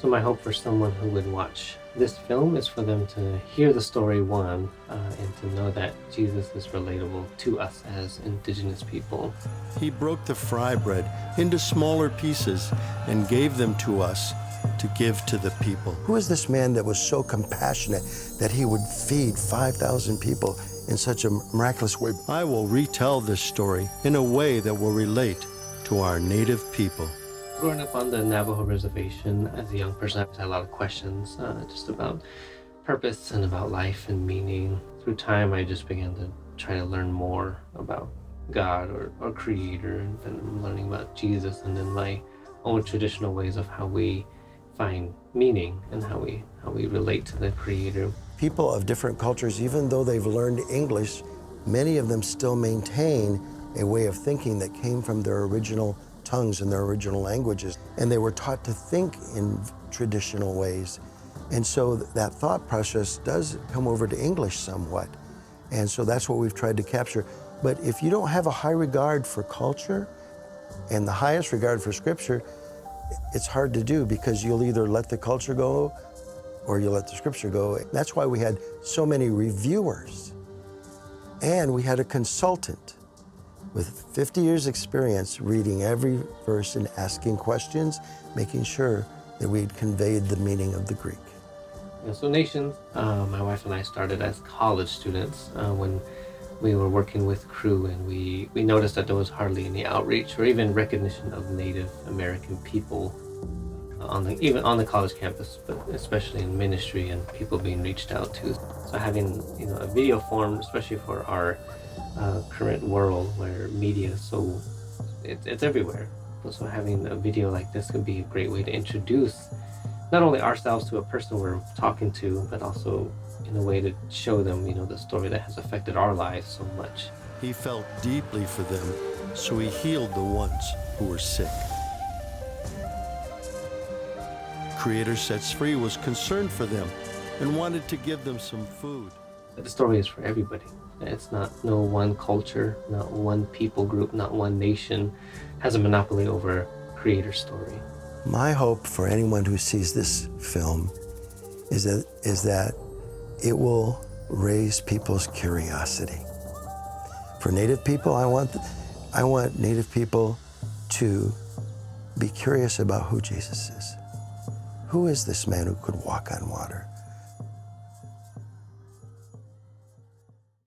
So my hope for someone who would watch this film is for them to hear the story, one, and to know that Jesus is relatable to us as indigenous people. He broke the fry bread into smaller pieces and gave them to us to give to the people. Who is this man that was so compassionate that he would feed 5,000 people in such a miraculous way? I will retell this story in a way that will relate to our native people. Growing up on the Navajo reservation as a young person, I had a lot of questions just about purpose and about life and meaning. Through time, I just began to try to learn more about God or Creator, and learning about Jesus, and then my own traditional ways of how we find meaning and how we relate to the Creator. People of different cultures, even though they've learned English, many of them still maintain a way of thinking that came from their original tongues and their original languages. And they were taught to think in traditional ways. And so that thought process does come over to English somewhat. And so that's what we've tried to capture. But if you don't have a high regard for culture and the highest regard for Scripture, it's hard to do, because you'll either let the culture go or you let the Scripture go. That's why we had so many reviewers. And we had a consultant with 50 years experience reading every verse and asking questions, making sure that we'd conveyed the meaning of the Greek. So Nations, my wife and I started as college students when we were working with crew, and we noticed that there was hardly any outreach or even recognition of Native American people even on the college campus, but especially in ministry and people being reached out to. So having a video form, especially for our current world where media is so it's everywhere. So having a video like this could be a great way to introduce not only ourselves to a person we're talking to, but also in a way to show them, the story that has affected our lives so much. He felt deeply for them, so he healed the ones who were sick. Creator Sets Free was concerned for them and wanted to give them some food. The story is for everybody. It's not no one culture, not one people group, not one nation has a monopoly over Creator's story. My hope for anyone who sees this film is that it will raise people's curiosity. For Native people, I want Native people to be curious about who Jesus is. Who is this man who could walk on water?